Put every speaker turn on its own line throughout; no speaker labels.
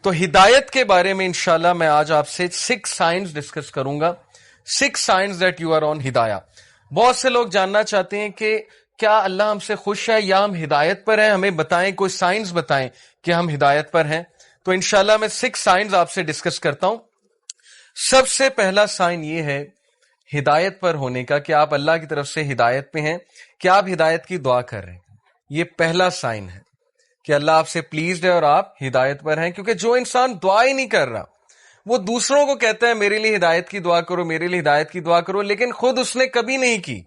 تو ہدایت کے بارے میں انشاءاللہ میں آج آپ سے 6 سائنز ڈسکس کروں گا. 6 signs that you are on ہدایہ. بہت سے لوگ جاننا چاہتے ہیں کہ کیا اللہ ہم سے خوش ہے یا ہم ہدایت پر ہیں؟ ہمیں بتائیں، کوئی سائنز بتائیں کہ ہم ہدایت پر ہیں. تو انشاءاللہ میں 6 سائنز آپ سے ڈسکس کرتا ہوں. سب سے پہلا سائن یہ ہے ہدایت پر ہونے کا کہ آپ اللہ کی طرف سے ہدایت پہ ہیں، کہ آپ ہدایت کی دعا کر رہے ہیں. یہ پہلا سائن ہے کہ اللہ آپ سے پلیزڈ ہے اور آپ ہدایت پر ہیں. کیونکہ جو انسان دعا ہی نہیں کر رہا، وہ دوسروں کو کہتا ہے میرے لیے ہدایت کی دعا کرو، میرے لیے ہدایت کی دعا کرو، لیکن خود اس نے کبھی نہیں کی،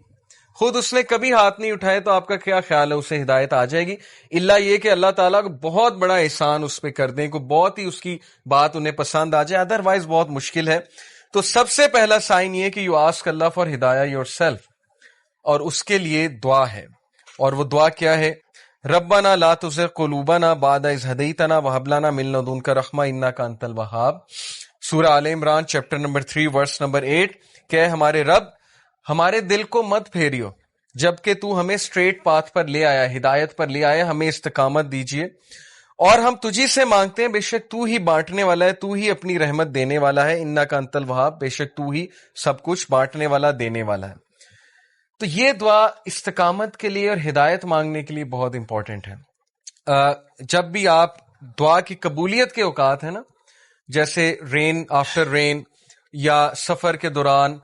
خود اس نے کبھی ہاتھ نہیں اٹھائے، تو آپ کا کیا خیال ہے اسے ہدایت آ جائے گی؟ الا یہ کہ اللہ تعالیٰ کو بہت بڑا احسان اس پہ کر دیں، کو بہت ہی اس کی بات انہیں پسند آ جائے، ادروائز بہت مشکل ہے. تو سب سے پہلا سائن یہ کہ یو آسک اللہ فار ہدایہ یور سیلف، اور اس کے لیے دعا ہے. اور وہ دعا کیا ہے؟ ربنا لا تزغ قلوبنا بعد اذ ہدیتنا وہب لنا من لدنک رحمہ انک انت الوہاب. سورہ Al Imran chapter number 3 verse number 8 کہ ہمارے رب ہمارے دل کو مت پھیریو جبکہ تو ہمیں اسٹریٹ پاتھ پر لے آیا، ہدایت پر لے آیا، ہمیں استقامت دیجیے. اور ہم تجھی سے مانگتے ہیں، بے شک تو ہی بانٹنے والا ہے، تو ہی اپنی رحمت دینے والا ہے. انک انت الوہاب، بے شک تو ہی سب کچھ بانٹنے والا، دینے والا ہے. تو یہ دعا استقامت کے لیے اور ہدایت مانگنے کے لیے بہت امپورٹنٹ ہے. جب بھی آپ دعا کی قبولیت کے اوقات ہیں نا، جیسے رین آفٹر رین، یا سفر کے دوران،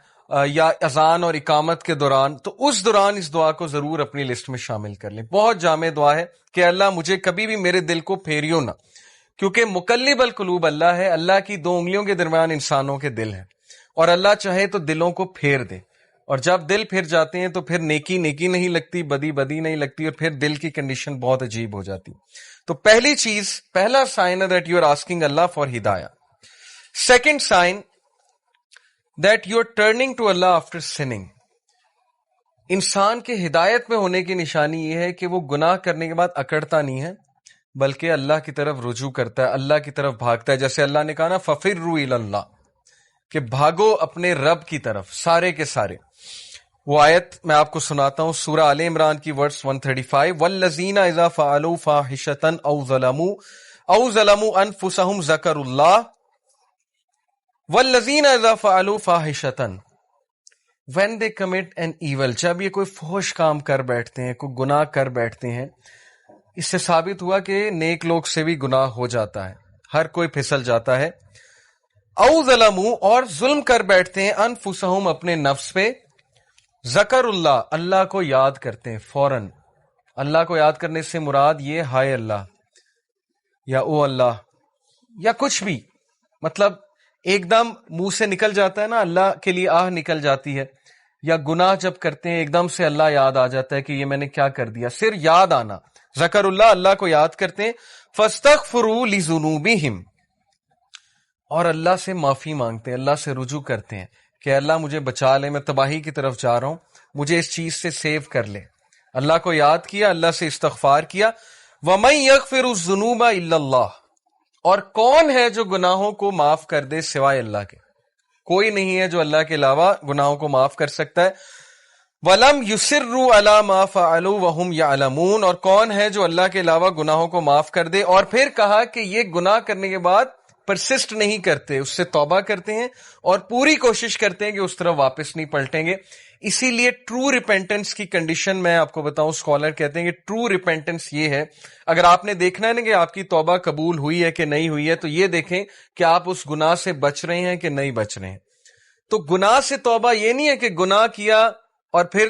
یا اذان اور اقامت کے دوران، تو اس دوران اس دعا کو ضرور اپنی لسٹ میں شامل کر لیں. بہت جامع دعا ہے کہ اللہ مجھے کبھی بھی میرے دل کو پھیریو نہ، کیونکہ مقلب القلوب اللہ ہے. اللہ کی 2 انگلیوں کے درمیان انسانوں کے دل ہیں، اور اللہ چاہے تو دلوں کو پھیر دے. اور جب دل پھر جاتے ہیں تو پھر نیکی نیکی نہیں لگتی، بدی بدی نہیں لگتی، اور پھر دل کی کنڈیشن بہت عجیب ہو جاتی. تو پہلی چیز، پہلا سائن ہے that you are asking Allah for ہدایہ. Second sign that you are turning to Allah after سننگ. انسان کے ہدایت میں ہونے کی نشانی یہ ہے کہ وہ گناہ کرنے کے بعد اکڑتا نہیں ہے، بلکہ اللہ کی طرف رجوع کرتا ہے، اللہ کی طرف بھاگتا ہے. جیسے اللہ نے کہا نا فَفِرُّوا إِلَى اللَّهِ، کہ بھاگو اپنے رب کی طرف، سارے کے سارے. وہ آیت میں آپ کو سناتا ہوں، سورہ آل عمران کی ورس 135. وَالَّذِينَ إِذَا فَعَلُوا فَاحِشَةً أَوْ ظَلَمُوا أَنفُسَهُمْ ذَكَرُوا اللَّهَ. وَالَّذِينَ إِذَا فَعَلُوا فَاحِشَةً، when they commit an evil، جب یہ کوئی فحش کام کر بیٹھتے ہیں، کوئی گناہ کر بیٹھتے ہیں. اس سے ثابت ہوا کہ نیک لوگ سے بھی گناہ ہو جاتا ہے، ہر کوئی پھسل جاتا ہے. او ظلموا، اور ظلم کر بیٹھتے ہیں، انفسہم، اپنے نفس پہ. ذکر اللہ، اللہ کو یاد کرتے ہیں فوراً. اللہ کو یاد کرنے سے مراد یہ ہائے اللہ، یا او اللہ، یا کچھ بھی، مطلب ایک دم منہ سے نکل جاتا ہے نا، اللہ کے لیے آہ نکل جاتی ہے. یا گناہ جب کرتے ہیں ایک دم سے اللہ یاد آ جاتا ہے کہ یہ میں نے کیا کر دیا، صرف یاد آنا. ذکر اللہ، اللہ کو یاد کرتے ہیں. فاستغفروا لذنوبہم، اور اللہ سے معافی مانگتے ہیں، اللہ سے رجوع کرتے ہیں کہ اللہ مجھے بچا لے، میں تباہی کی طرف جا رہا ہوں، مجھے اس چیز سے سیو کر لے. اللہ کو یاد کیا، اللہ سے استغفار کیا. وَمَن يَغْفِرُ الذُّنُوبَ إِلَّا اللَّهُ، اور کون ہے جو گناہوں کو معاف کر دے سوائے اللہ کے؟ کوئی نہیں ہے جو اللہ کے علاوہ گناہوں کو معاف کر سکتا ہے. وَلَمْ يُصِرُّوا عَلَى مَا فَعَلُوا وَهُمْ يَعْلَمُونَ، اور کون ہے جو اللہ کے علاوہ گناہوں کو معاف کر دے، اور پھر کہا کہ یہ گناہ کرنے کے بعد پرسسٹ نہیں کرتے، اس سے توبہ کرتے ہیں اور پوری کوشش کرتے ہیں کہ اس طرف واپس نہیں پلٹیں گے. اسی لیے ٹرو ریپینٹنس کی کنڈیشن میں آپ کو بتاؤں، اسکالر کہتے ہیں کہ ٹرو ریپینٹنس یہ ہے، اگر آپ نے دیکھنا ہے نا کہ آپ کی توبہ قبول ہوئی ہے کہ نہیں ہوئی ہے، تو یہ دیکھیں کہ آپ اس گناہ سے بچ رہے ہیں کہ نہیں بچ رہے ہیں. تو گناہ سے توبہ یہ نہیں ہے کہ گناہ کیا اور پھر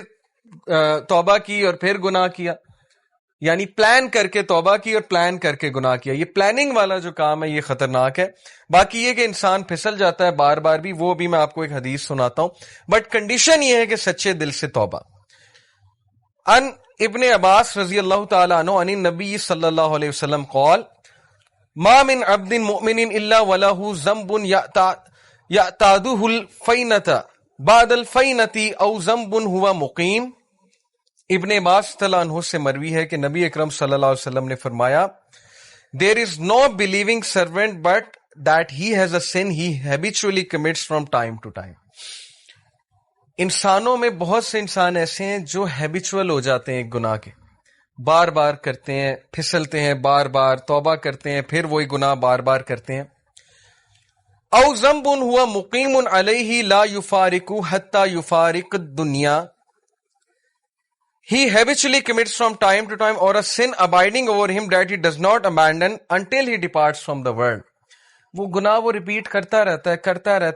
توبہ کی اور پھر گناہ کیا، یعنی پلان کر کے توبہ کی اور پلان کر کے گناہ کیا. یہ پلاننگ والا جو کام ہے یہ خطرناک ہے. باقی یہ کہ انسان پھسل جاتا ہے بار بار بھی، وہ بھی میں آپ کو ایک حدیث سناتا ہوں، بٹ کنڈیشن یہ ہے کہ سچے دل سے توبہ. ان ابن عباس رضی اللہ تعالی عنہ عن النبی صلی اللہ علیہ وسلم قال ما من عبد مؤمن الا وله ذنب يعتاده الفینة بعد الفینة او ذنب هو مقیم. ابن عباس رضی اللہ عنہ سے مروی ہے کہ نبی اکرم صلی اللہ علیہ وسلم نے فرمایا there is no believing servant but that he has a sin he habitually commits from time to time. انسانوں میں بہت سے انسان ایسے ہیں جو ہیبیچول ہو جاتے ہیں ایک گناہ کے، بار بار کرتے ہیں، پھسلتے ہیں، بار بار توبہ کرتے ہیں، پھر وہی گناہ بار بار کرتے ہیں. او ذنب ہوا مقیم علیہ لا یفارق حتی یفارق الدنیا. He habitually commits from time to time, or a sin abiding over him that he does not abandon until he departs from the world. وہ گناہ وہ ریپیٹ کرتا رہتا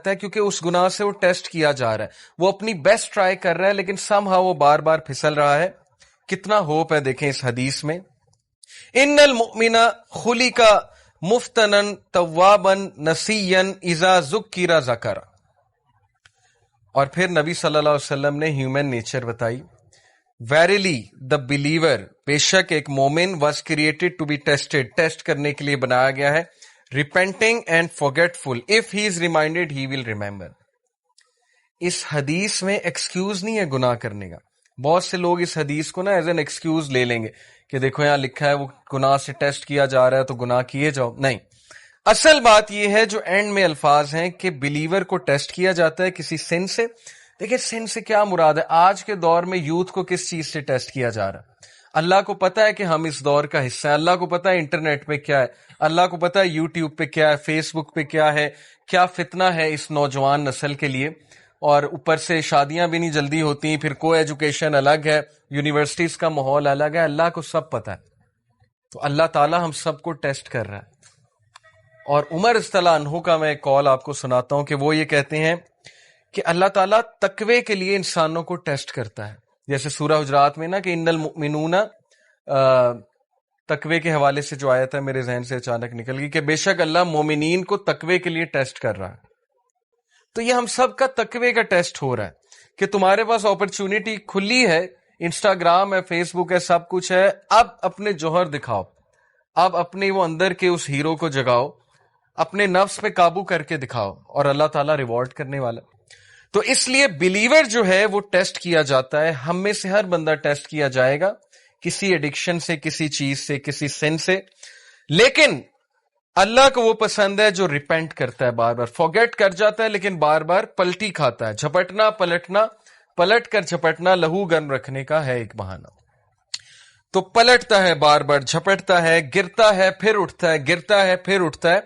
ہے کیونکہ اس گناہ سے وہ ٹیسٹ کیا جا رہا ہے، وہ اپنی بیسٹ ٹرائی کر رہا ہے، لیکن سم ہاؤ وہ بار بار پھسل رہا ہے. کتنا ہوپ ہے دیکھیں اس حدیث میں. ان المؤمن خلق مفتنا توابا نسیا اذا ذکر ذکر. اور پھر نبی صلی اللہ علیہ وسلم نے ہیومن نیچر بتائی. Verily the believer، بے شک ایک مومن was created to be tested، test کرنے کے لیے بنایا گیا ہے. repenting and forgetful، if he is reminded he will remember. اس حدیث میں ایکسکیوز نہیں ہے گناہ کرنے کا. بہت سے لوگ اس حدیث کو نا ایز این ایکسکیوز لے لیں گے کہ دیکھو یہاں لکھا ہے وہ گناہ سے ٹیسٹ کیا جا رہا ہے تو گناہ کیے جاؤ. نہیں، اصل بات یہ ہے جو اینڈ میں الفاظ ہیں کہ بلیور کو ٹیسٹ کیا جاتا ہے کسی سن سے. دیکھیں سن سے کیا مراد ہے؟ آج کے دور میں یوتھ کو کس چیز سے ٹیسٹ کیا جا رہا ہے؟ اللہ کو پتا ہے کہ ہم اس دور کا حصہ ہیں، اللہ کو پتا ہے انٹرنیٹ پہ کیا ہے، اللہ کو پتا ہے یوٹیوب پہ کیا ہے، فیس بک پہ کیا ہے، کیا فتنہ ہے اس نوجوان نسل کے لیے. اور اوپر سے شادیاں بھی نہیں جلدی ہوتی، پھر کو ایجوکیشن الگ ہے، یونیورسٹیز کا ماحول الگ ہے. اللہ کو سب پتا ہے. تو اللہ تعالی ہم سب کو ٹیسٹ کر رہا ہے. اور عمر رضی اللہ عنہ کا میں ایک قول آپ کو سناتا ہوں کہ وہ یہ کہتے ہیں کہ اللہ تعالیٰ تقوی کے لیے انسانوں کو ٹیسٹ کرتا ہے. جیسے سورہ حجرات میں نا کہ ان المؤمنون، تقوی کے حوالے سے جو آیت ہے میرے ذہن سے اچانک نکل گئی کہ بے شک اللہ مومنین کو تقوی کے لیے ٹیسٹ کر رہا ہے. تو یہ ہم سب کا تقوی کا ٹیسٹ ہو رہا ہے کہ تمہارے پاس اپرچونٹی کھلی ہے، انسٹاگرام ہے، فیس بک ہے، سب کچھ ہے. اب اپنے جوہر دکھاؤ، اب اپنے وہ اندر کے اس ہیرو کو جگاؤ، اپنے نفس پہ قابو کر کے دکھاؤ، اور اللہ تعالیٰ ریوارڈ کرنے والا. تو اس لیے بلیور جو ہے وہ ٹیسٹ کیا جاتا ہے. ہم میں سے ہر بندہ ٹیسٹ کیا جائے گا کسی ایڈکشن سے، کسی چیز سے، کسی سن سے. لیکن اللہ کو وہ پسند ہے جو ریپینٹ کرتا ہے، بار بار فورگیٹ کر جاتا ہے لیکن بار بار پلٹی کھاتا ہے. جھپٹنا پلٹنا، پلٹ کر جھپٹنا لہو گرم رکھنے کا ہے ایک بہانہ. تو پلٹتا ہے، بار بار جھپٹتا ہے، گرتا ہے پھر اٹھتا ہے، گرتا ہے پھر اٹھتا ہے.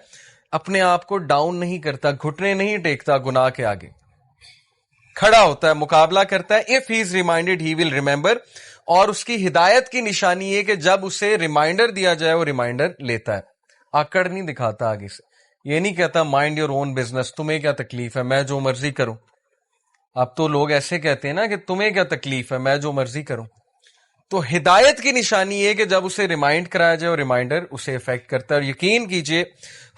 اپنے آپ کو ڈاؤن نہیں کرتا، گھٹنے نہیں ٹیکتا گناہ کے آگے، کھڑا ہوتا ہے، مقابلہ کرتا ہے. if he is reminded he will remember. اور اس کی ہدایت کی نشانی یہ کہ جب اسے ریمائنڈر دیا جائے وہ ریمائنڈر لیتا ہے، آکڑ نہیں دکھاتا آگے سے. یہ نہیں کہتا مائنڈ یور اون بزنس، تمہیں کیا تکلیف ہے میں جو مرضی کروں. اب تو لوگ ایسے کہتے ہیں نا کہ تمہیں کیا تکلیف ہے میں جو مرضی کروں. تو ہدایت کی نشانی یہ کہ جب اسے ریمائنڈ کرایا جائے اور ریمائنڈر اسے افیکٹ کرتا ہے. اور یقین کیجئے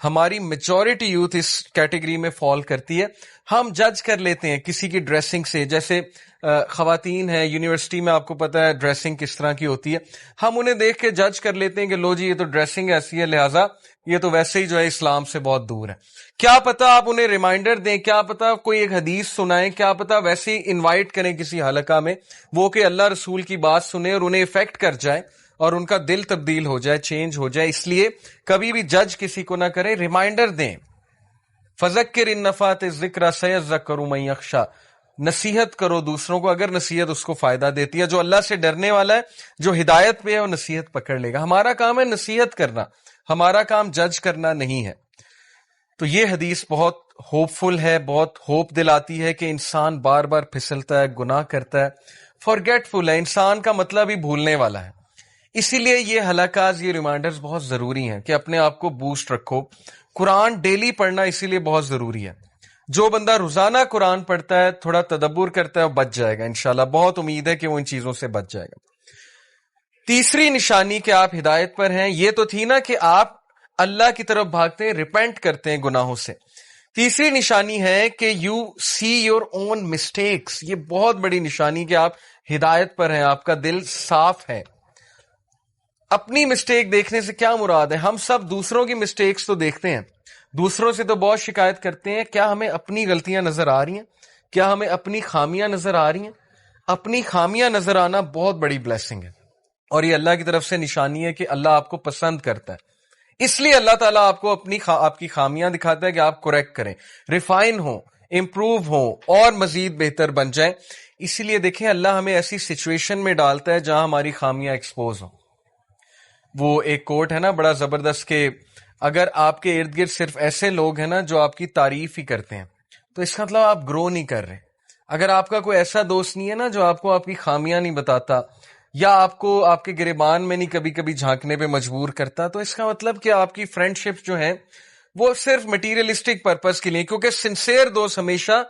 ہماری میجورٹی یوتھ اس کیٹیگری میں فال کرتی ہے. ہم جج کر لیتے ہیں کسی کی ڈریسنگ سے. جیسے خواتین ہیں یونیورسٹی میں، آپ کو پتا ہے ڈریسنگ کس طرح کی ہوتی ہے. ہم انہیں دیکھ کے جج کر لیتے ہیں کہ لو جی یہ تو ڈریسنگ ایسی ہے، لہٰذا یہ تو ویسے ہی جو ہے اسلام سے بہت دور ہے. کیا پتا آپ انہیں ریمائنڈر دیں، کیا پتا کوئی ایک حدیث سنائیں، کیا پتا ویسے ہی انوائٹ کریں کسی حلقہ میں، وہ کہ اللہ رسول کی بات سنیں اور انہیں افیکٹ کر جائے اور ان کا دل تبدیل ہو جائے، چینج ہو جائے. اس لیے کبھی بھی جج کسی کو نہ کریں، ریمائنڈر دیں. فذکر ان نفعت الذکر سیذکر من یخشی. نصیحت کرو دوسروں کو اگر نصیحت اس کو فائدہ دیتی ہے. جو اللہ سے ڈرنے والا ہے، جو ہدایت پہ ہے، وہ نصیحت پکڑ لے گا. ہمارا کام ہے نصیحت کرنا، ہمارا کام جج کرنا نہیں ہے. تو یہ حدیث بہت ہوپ فل ہے، بہت ہوپ دلاتی ہے کہ انسان بار بار پھسلتا ہے، گناہ کرتا ہے، فارگیٹ فل ہے. انسان کا مطلب ہی بھولنے والا ہے. اسی لیے یہ حلقات، یہ ریمائنڈرز بہت ضروری ہیں کہ اپنے آپ کو بوسٹ رکھو. قرآن ڈیلی پڑھنا اسی لیے بہت ضروری ہے. جو بندہ روزانہ قرآن پڑھتا ہے، تھوڑا تدبر کرتا ہے، وہ بچ جائے گا انشاءاللہ. بہت امید ہے کہ وہ ان چیزوں سے بچ جائے گا. تیسری نشانی کہ آپ ہدایت پر ہیں، یہ تو تھی نا کہ آپ اللہ کی طرف بھاگتے ہیں، ریپینٹ کرتے ہیں گناہوں سے. تیسری نشانی ہے کہ you see your own mistakes. یہ بہت بڑی نشانی کہ آپ ہدایت پر ہیں، آپ کا دل صاف ہے. اپنی مسٹیک دیکھنے سے کیا مراد ہے؟ ہم سب دوسروں کی مسٹیکس تو دیکھتے ہیں، دوسروں سے تو بہت شکایت کرتے ہیں. کیا ہمیں اپنی غلطیاں نظر آ رہی ہیں؟ کیا ہمیں اپنی خامیاں نظر آ رہی ہیں؟ اپنی خامیاں نظر آنا بہت بڑی بلیسنگ ہے، اور یہ اللہ کی طرف سے نشانی ہے کہ اللہ آپ کو پسند کرتا ہے. اس لیے اللہ تعالیٰ آپ کو آپ کی خامیاں دکھاتا ہے کہ آپ کریکٹ کریں، ریفائن ہوں، امپروو ہوں، اور مزید بہتر بن جائیں. اسی لیے دیکھیں اللہ ہمیں ایسی سچویشن میں ڈالتا ہے جہاں ہماری خامیاں ایکسپوز ہوں. وہ ایک کوٹ ہے نا بڑا زبردست کہ اگر آپ کے ارد گرد صرف ایسے لوگ ہیں نا جو آپ کی تعریف ہی کرتے ہیں تو اس کا مطلب آپ گرو نہیں کر رہے. اگر آپ کا کوئی ایسا دوست نہیں ہے نا جو آپ کو آپ کی خامیاں نہیں بتاتا یا آپ کو آپ کے گریبان میں نہیں کبھی کبھی جھانکنے پہ مجبور کرتا، تو اس کا مطلب کہ آپ کی فرینڈ شپ جو ہے وہ صرف مٹیریلسٹک پرپس کے لیے، کیونکہ سنسیئر دوست ہمیشہ